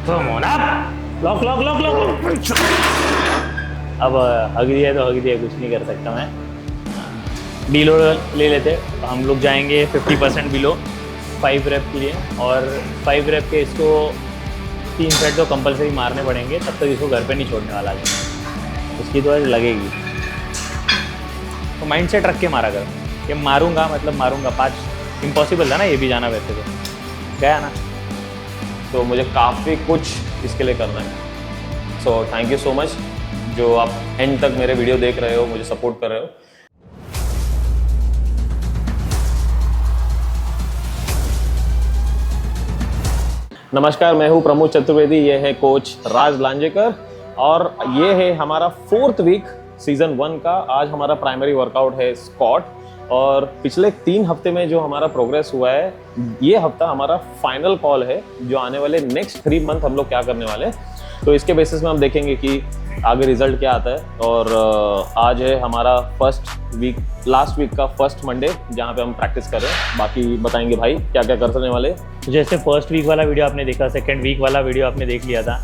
Lock lock lock lock. अब हग दिया तो हग दिया, कुछ नहीं कर सकता मैं। डीलोड ले लेते, हम लोग जाएंगे 50% बिलो 5 रेप के लिए, और 5 रेप के इसको 3 सेट तो कंपलसरी मारने पड़ेंगे, तब तक इसको घर पे नहीं छोड़ने वाला है। उसकी तो लगेगी, तो माइंड सेट रख के मारा कर कि मारूंगा मतलब मारूंगा। 5 इम्पॉसिबल था ना ये भी जाना, वैसे तो गया ना, तो मुझे काफ़ी कुछ इसके लिए करना है। So thank you so much जो आप एंड तक मेरे वीडियो देख रहे हो, मुझे सपोर्ट कर रहे हो। नमस्कार, मैं हूं प्रमोद चतुर्वेदी, ये है कोच राज लांजेकर, और ये है हमारा 4th वीक सीजन 1 का। आज हमारा प्राइमरी वर्कआउट है स्क्वाट, और पिछले 3 हफ्ते में जो हमारा प्रोग्रेस हुआ है, ये हफ्ता हमारा फाइनल कॉल है जो आने वाले नेक्स्ट 3 मंथ हम लोग क्या करने वाले हैं। तो इसके बेसिस में हम देखेंगे कि आगे रिजल्ट क्या आता है। और आज है हमारा लास्ट वीक का फर्स्ट मंडे, जहाँ पे हम प्रैक्टिस कर रहे हैं। बाकी बताएंगे भाई क्या क्या करने वाले। जैसे फर्स्ट वीक वाला वीडियो आपने देखा, सेकेंड वीक वाला वीडियो आपने देख लिया था,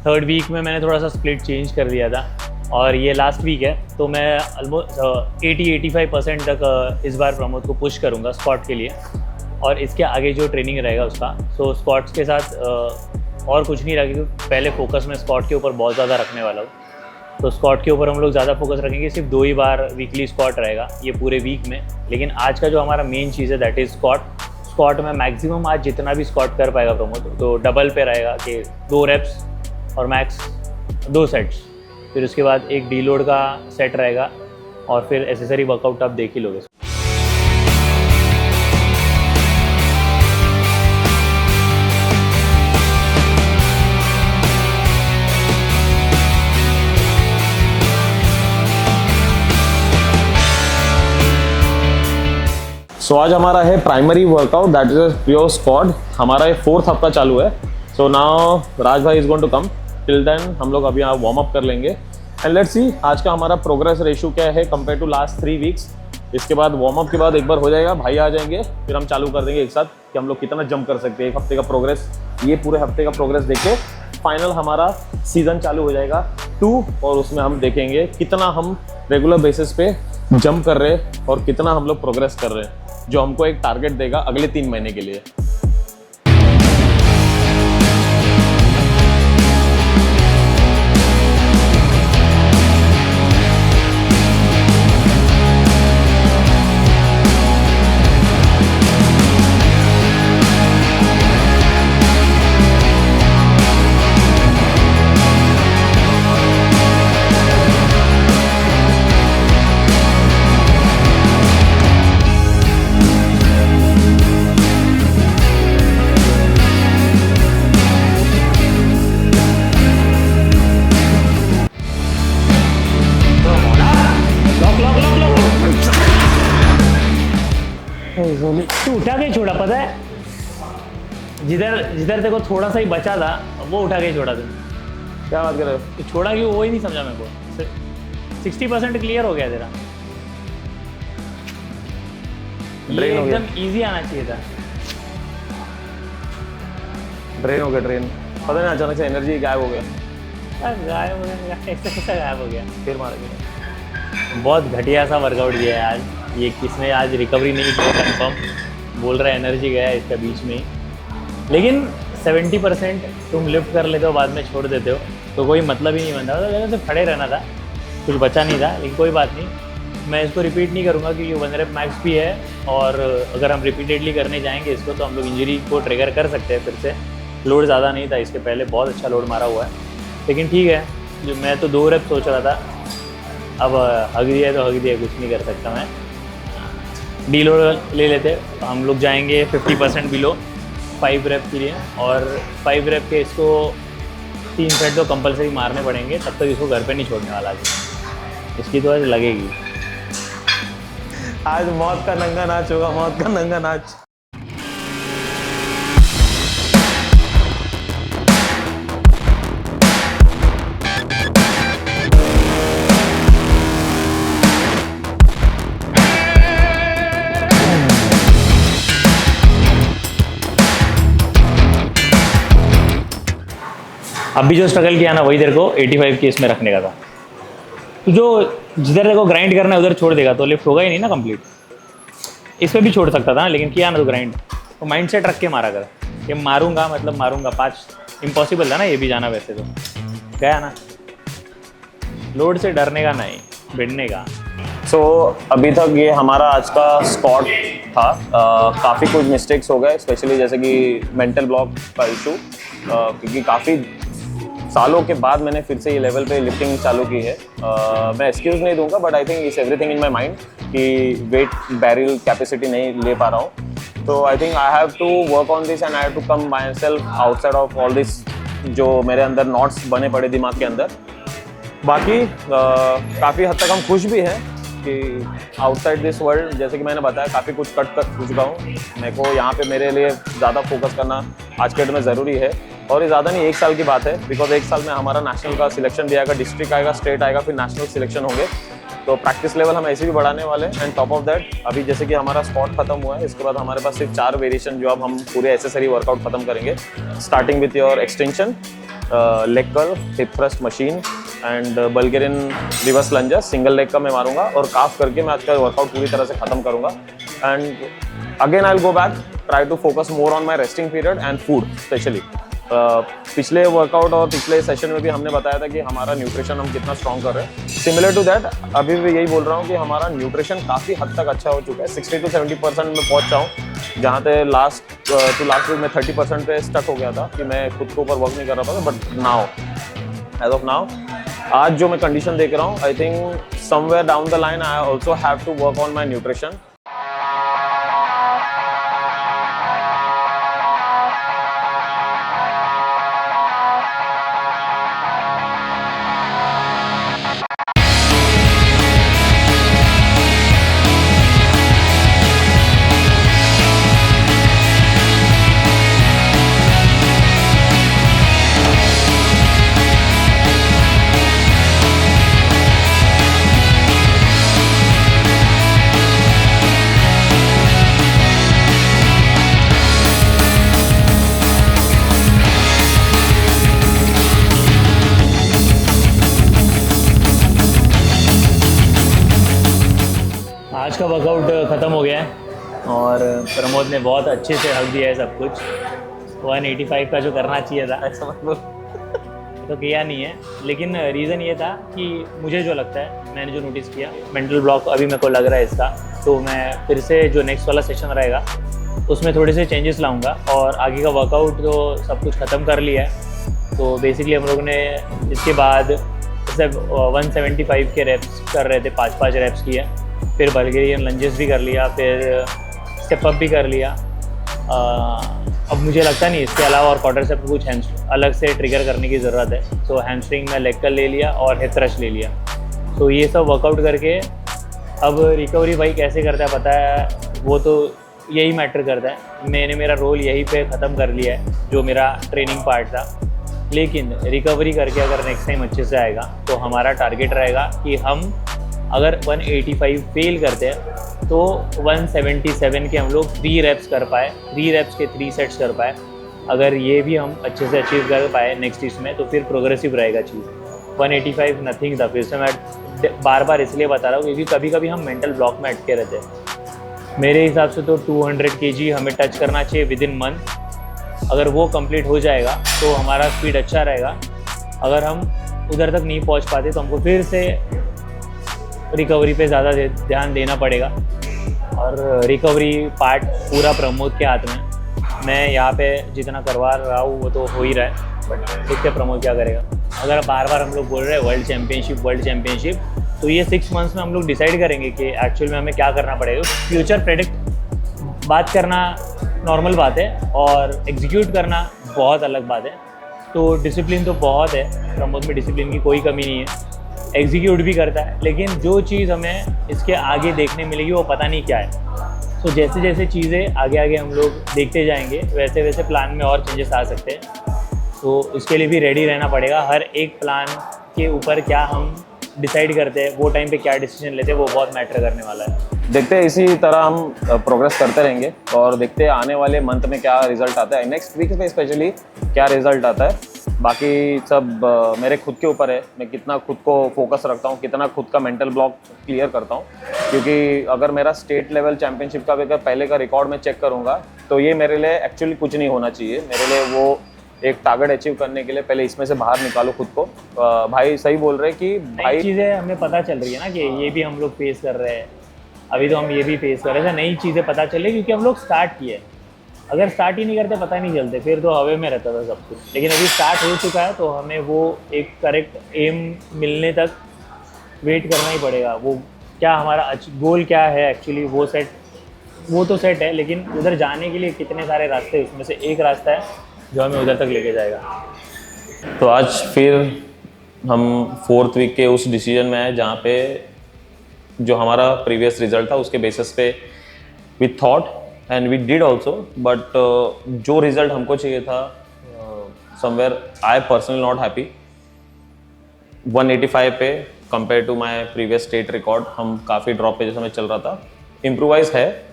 थर्ड वीक में मैंने थोड़ा सा स्प्लिट चेंज कर दिया था, और ये लास्ट वीक है, तो मैं ऑलमोस्ट 80-85% तक इस बार प्रमोद को पुश करूँगा स्क्वाट के लिए। और इसके आगे जो ट्रेनिंग रहेगा उसका, सो स्क्वाट्स के साथ और कुछ नहीं रखेगा, पहले फोकस में स्क्वाट के ऊपर बहुत ज़्यादा रखने वाला हूँ। तो स्क्वाट के ऊपर हम लोग ज़्यादा फोकस रखेंगे, सिर्फ 2 ही बार वीकली स्क्वाट रहेगा ये पूरे वीक में। लेकिन आज का जो हमारा मेन चीज़ है दैट इज़ स्क्वाट में मैक्सिमम आज जितना भी स्क्वाट कर पाएगा प्रमोद, तो डबल पे रहेगा कि 2 रेप्स और मैक्स 2 सेट्स। फिर उसके बाद एक डीलोड का सेट रहेगा, और फिर एसेसरी वर्कआउट आप देख ही लोगे। सो आज हमारा है primary workout that is pure squad. हमारा ये 4th हफ्ता चालू है। सो नाउ राज भाई is going to come. Till then हम लोग अभी यहाँ वार्म अप कर लेंगे, एंड लेट्स सी आज का हमारा प्रोग्रेस रेशियो क्या है कंपेयर टू लास्ट 3 वीक्स। इसके बाद वार्म अप के बाद एक बार हो जाएगा, भाई आ जाएंगे, फिर हम चालू कर देंगे एक साथ कि हम लोग कितना जंप कर सकते हैं। एक हफ्ते का प्रोग्रेस, ये पूरे हफ्ते का प्रोग्रेस देख के फाइनल हमारा सीजन चालू हो जाएगा 2, और उसमें हम देखेंगे कितना हम रेगुलर बेसिस पे जंप कर रहे हैं और कितना हम लोग प्रोग्रेस कर रहे हैं, जो हमको एक टारगेट देगा अगले 3 महीने के लिए। तू उठा के छोड़ा, पता है जिधर देखो थोड़ा सा ही बचा था वो उठा के छोड़ा तुमने। क्या बात कर रहे हो? छोड़ा क्यों वो ही नहीं समझा मेरे को। 60% क्लियर हो गया तेरा, ये एकदम इजी आना चाहिए था। ड्रेन हो गया, ड्रेन पता नहीं अचानक से एनर्जी गायब हो गया। गायब हो गया, कैसा गायब हो गया? फिर मार गया। बहुत घटिया सा वर्कआउट दिया है आज ये, किसने आज रिकवरी नहीं की कंफर्म बोल रहा है, एनर्जी गया है इसका बीच में ही। लेकिन 70% तुम लिफ्ट कर लेते हो, बाद में छोड़ देते हो, तो कोई मतलब ही नहीं बनता। तो जगह से खड़े रहना था, कुछ बचा नहीं था। लेकिन कोई बात नहीं, मैं इसको रिपीट नहीं करूँगा क्योंकि 1 रेप मैक्स भी है, और अगर हम रिपीटेडली करने जाएंगे इसको तो हम लोग इंजरी को ट्रिगर कर सकते हैं फिर से। लोड ज़्यादा नहीं था इसके पहले, बहुत अच्छा लोड मारा हुआ है। लेकिन ठीक है, जो मैं तो 2 रेप सोच रहा था, अब हग दिया तो हग दिया, कुछ नहीं कर सकता मैं। डीलोड ले लेते, हम लोग जाएंगे 50% बिलो 5 रेप के लिए, और 5 रेप के इसको 3 सेट तो कंपलसरी मारने पड़ेंगे, तब तक इसको घर पे नहीं छोड़ने वाला। इसकी तो लगेगी। आज मौत का नंगा नाच होगा, मौत का नंगा नाच। अभी जो स्ट्रगल किया ना वही तेरे को 85 के इसमें रखने का था। तो जो जिधर तेरे को ग्राइंड करना है उधर छोड़ देगा तो लिफ्ट होगा ही नहीं ना कंप्लीट। इस पे भी छोड़ सकता था ना, लेकिन किया ना तो ग्राइंड। तो माइंड सेट रख के मारा कर कि मारूंगा मतलब मारूंगा। 5 इम्पॉसिबल था ना ये भी जाना, वैसे तो गया ना। लोड से डरने का नहीं, भिड़ने का। अभी तक ये हमारा आज का स्क्वाड था। काफ़ी कुछ मिस्टेक्स हो गए, स्पेशली जैसे कि मेंटल ब्लॉक का इशू, क्योंकि काफ़ी सालों के बाद मैंने फिर से ये लेवल पे लिफ्टिंग चालू की है। मैं एक्सक्यूज़ नहीं दूंगा, but I think it's everything in my mind कि वेट बैरल कैपेसिटी नहीं ले पा रहा हूँ। तो I think I have to work on this and I have to come my self outside of all this जो मेरे अंदर नॉट्स बने पड़े दिमाग के अंदर। बाकी काफ़ी हद तक हम खुश भी हैं कि आउटसाइड दिस वर्ल्ड, जैसे कि मैंने बताया, काफ़ी कुछ कट कर चुका हूँ। मेरे को यहाँ पे मेरे लिए ज़्यादा फोकस करना आज के डेट में ज़रूरी है। और ये ज़्यादा नहीं, 1 साल की बात है, बिकॉज 1 साल में हमारा नेशनल का सिलेक्शन भी आएगा, डिस्ट्रिक्ट आएगा, स्टेट आएगा, फिर नेशनल सिलेक्शन होंगे। तो प्रैक्टिस लेवल हम ऐसे भी बढ़ाने वाले हैं। एंड टॉप ऑफ दैट, अभी जैसे कि हमारा स्पॉट खत्म हुआ है, इसके बाद हमारे पास सिर्फ 4 वेरिएशन जो अब हम पूरे एसेसरी वर्कआउट खत्म करेंगे, starting with your extension, leg curl, hip thrust machine and Bulgarian reverse lunges. Single leg का मैं मारूंगा और काफ करके मैं आज का वर्कआउट पूरी तरह से खत्म करूंगा। And again I will go back, try to focus more on my resting period and food specially. पिछले वर्कआउट और पिछले सेशन में भी हमने बताया था कि हमारा न्यूट्रिशन हम कितना स्ट्रॉन्ग कर रहे हैं। सिमिलर टू दैट अभी भी यही बोल रहा हूँ कि हमारा न्यूट्रिशन काफ़ी हद तक अच्छा हो चुका है। 60 to 70% में पहुँच जाऊँ, जहाँ पे लास्ट वीक में 30% पे स्टक हो गया था कि मैं खुद के ऊपर वर्क नहीं कर रहा था। But now, as of now, आज जो मैं कंडीशन देख रहा हूँ, I think somewhere down the line I also have to work on my nutrition. आज का वर्कआउट ख़त्म हो गया है और प्रमोद ने बहुत अच्छे से हक दिया है सब कुछ। 185 का जो करना चाहिए था तो किया नहीं है। लेकिन रीज़न ये था कि मुझे जो लगता है, मैंने जो नोटिस किया, मेंटल ब्लॉक अभी मेरे को लग रहा है इसका। तो मैं फिर से जो नेक्स्ट वाला सेशन रहेगा उसमें थोड़े से चेंजेस लाऊंगा। और आगे का वर्कआउट तो सब कुछ ख़त्म कर लिया है। तो बेसिकली हम लोग ने इसके बाद जैसे 175 के रेप्स कर रहे थे, 5-5 रेप्स किए, फिर बल्गेरियन लंजेस भी कर लिया, फिर स्टेप अप भी कर लिया। अब मुझे लगता नहीं इसके अलावा और क्वार्टर से कुछ अलग से ट्रिगर करने की ज़रूरत है। तो हैमस्ट्रिंग में लेग कर्ल ले लिया और हिप थ्रस्ट ले लिया। तो ये सब वर्कआउट करके अब रिकवरी भाई कैसे करता है पता है, वो तो यही मैटर करता है। मैंने मेरा रोल यहीं पे ख़त्म कर लिया है, जो मेरा ट्रेनिंग पार्ट था। लेकिन रिकवरी करके अगर नेक्स्ट टाइम अच्छे से आएगा तो हमारा टारगेट रहेगा कि हम अगर 185 फेल करते हैं तो 177 के हम लोग 3 रेप्स कर पाए, 3 रेप्स के 3 सेट्स कर पाए। अगर ये भी हम अच्छे से अचीव कर पाए नेक्स्ट इसमें तो फिर प्रोग्रेसिव रहेगा चीज़। 185 नथिंग था। फिर से मैं बार बार इसलिए बता रहा हूँ क्योंकि कभी कभी हम मेंटल ब्लॉक में अटके रहते हैं। मेरे हिसाब से तो 200 kg हमें टच करना चाहिए विद इन मंथ। अगर वो कंप्लीट हो जाएगा तो हमारा स्पीड अच्छा रहेगा। अगर हम उधर तक नहीं पहुँच पाते तो हमको फिर से रिकवरी पे ज़्यादा ध्यान देना पड़ेगा। और रिकवरी पार्ट पूरा प्रमोद के हाथ में। मैं यहाँ पे जितना करवा रहा हूँ वो तो हो ही रहा है, बट देखते प्रमोद क्या करेगा। अगर बार बार हम लोग बोल रहे हैं वर्ल्ड चैम्पियनशिप, तो ये 6 मंथ्स में हम लोग डिसाइड करेंगे कि एक्चुअल में हमें क्या करना पड़ेगा। फ्यूचर प्रेडिक्ट बात करना नॉर्मल बात है और एग्जीक्यूट करना बहुत अलग बात है। तो डिसिप्लिन तो बहुत है प्रमोद में, डिसिप्लिन की कोई कमी नहीं है, एग्जीक्यूट भी करता है। लेकिन जो चीज़ हमें इसके आगे देखने मिलेगी वो पता नहीं क्या है। तो जैसे जैसे चीज़ें आगे हम लोग देखते जाएंगे वैसे वैसे प्लान में और चेंजेस आ सकते हैं। तो उसके लिए भी रेडी रहना पड़ेगा। हर एक प्लान के ऊपर क्या हम डिसाइड करते हैं, वो टाइम पे क्या डिसीजन लेते हैं, वो बहुत मैटर करने वाला है। देखते हैं, इसी तरह हम प्रोग्रेस करते रहेंगे और देखते हैं आने वाले मंथ में क्या रिजल्ट आता है, नेक्स्ट वीक में स्पेशली क्या रिजल्ट आता है। बाकी सब मेरे खुद के ऊपर है, मैं कितना खुद को फोकस रखता हूँ, कितना खुद का मेंटल ब्लॉक क्लियर करता हूँ। क्योंकि अगर मेरा स्टेट लेवल चैम्पियनशिप का अगर पहले का रिकॉर्ड मैं चेक करूँगा तो ये मेरे लिए एक्चुअली कुछ नहीं होना चाहिए। मेरे लिए वो एक टारगेट अचीव करने के लिए पहले इसमें से बाहर निकालो खुद को। भाई सही बोल रहे कि भाई चीज़ें हमें पता चल रही है ना कि ये भी हम लोग फेस कर रहे हैं, अभी तो हम ये भी फेस कर रहे हैं, नई चीज़ें पता चल रही क्योंकि हम लोग स्टार्ट किए। अगर स्टार्ट ही नहीं करते पता नहीं चलते, फिर तो हवे में रहता था सब कुछ। लेकिन अभी स्टार्ट हो चुका है तो हमें वो एक करेक्ट एम मिलने तक वेट करना ही पड़ेगा। वो क्या हमारा गोल क्या है एक्चुअली वो तो सेट है, लेकिन उधर जाने के लिए कितने सारे रास्ते हैं, उसमें से एक रास्ता है जो हमें उधर तक लेके जाएगा। तो आज फिर हम 4th वीक के उस डिसीजन में आए जहाँ पे जो हमारा प्रीवियस रिजल्ट था उसके बेसिस पे we thought and we did also, but जो रिजल्ट हमको चाहिए था somewhere I personally not happy. 185 पे compare to my previous state record हम काफ़ी ड्रॉप पे जैसा में चल रहा था। इम्प्रोवाइज है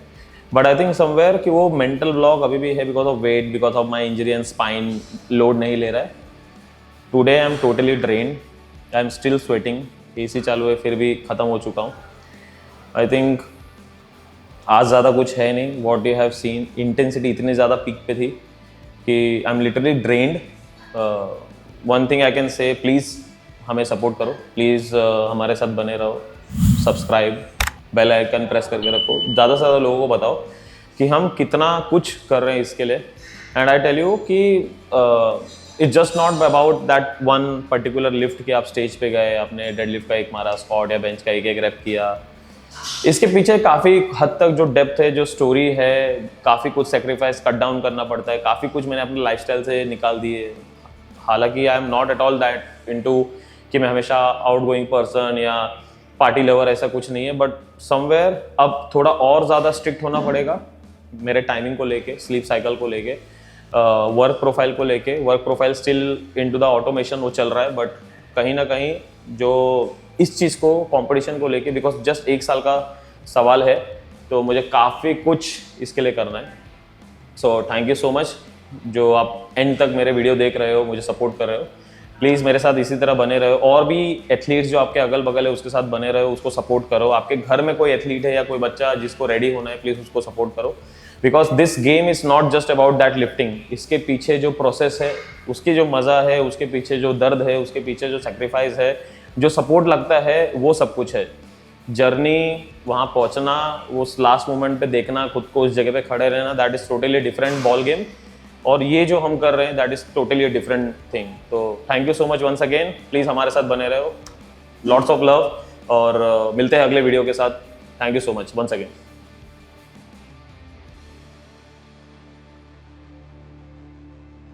बट आई थिंक समवेयर कि वो मेंटल ब्लॉक अभी भी है because of weight, because of my injury and spine load नहीं ले रहा है। Today I am totally drain, I am still sweating, AC चालू है फिर भी ख़त्म हो चुका हूँ। आई थिंक आज ज़्यादा कुछ है नहीं। What you have seen, intensity इतनी ज़्यादा पीक पे थी कि I am literally drained. One thing I can say, please हमें सपोर्ट करो, प्लीज़ हमारे साथ बने रहो, सब्सक्राइब, बेल आइकन प्रेस करके रखो, ज़्यादा से ज़्यादा लोगों को बताओ कि हम कितना कुछ कर रहे हैं इसके लिए। एंड आई टेल यू कि it's just not about that one particular lift कि आप स्टेज पे गए, आपने डेड लिफ्ट का एक मारा, स्क्वाट या बेंच का एक रैप किया। इसके पीछे काफ़ी हद तक जो डेप्थ है, जो स्टोरी है, काफ़ी कुछ सेक्रीफाइस कट डाउन करना पड़ता है, काफ़ी कुछ मैंने अपने लाइफस्टाइल से निकाल दिए। हालांकि I am not at all that into कि मैं हमेशा आउट गोइंग पर्सन या पार्टी लवर, ऐसा कुछ नहीं है। बट समवेयर अब थोड़ा और ज़्यादा स्ट्रिक्ट होना पड़ेगा मेरे टाइमिंग को लेके, स्लीप साइकिल को लेके, वर्क प्रोफाइल को लेके। Work profile still into the automation वो चल रहा है, बट कहीं ना कहीं जो इस चीज़ को कंपटीशन को लेके, बिकॉज जस्ट 1 साल का सवाल है तो मुझे काफ़ी कुछ इसके लिए करना है। So thank you so much जो आप एंड तक मेरे वीडियो देख रहे हो, मुझे सपोर्ट कर रहे हो। प्लीज़ मेरे साथ इसी तरह बने रहो, और भी एथलीट्स जो आपके अगल बगल है उसके साथ बने रहो, उसको सपोर्ट करो। आपके घर में कोई एथलीट है या कोई बच्चा जिसको रेडी होना है, प्लीज़ उसको सपोर्ट करो, because this game is not just about that lifting. इसके पीछे जो प्रोसेस है, उसकी जो मज़ा है, उसके पीछे जो दर्द है, उसके पीछे जो सेक्रीफाइस है, जो सपोर्ट लगता है, वो सब कुछ है। जर्नी, वहाँ पहुँचना, वो लास्ट मोमेंट पे देखना, खुद को उस जगह पे खड़े रहना, that is totally different ball game. और ये जो हम कर रहे हैं that is totally a different thing. तो thank you so much once again, please हमारे साथ बने रहो, लॉट्स ऑफ लव, और मिलते हैं अगले वीडियो के साथ। Thank you so much once again.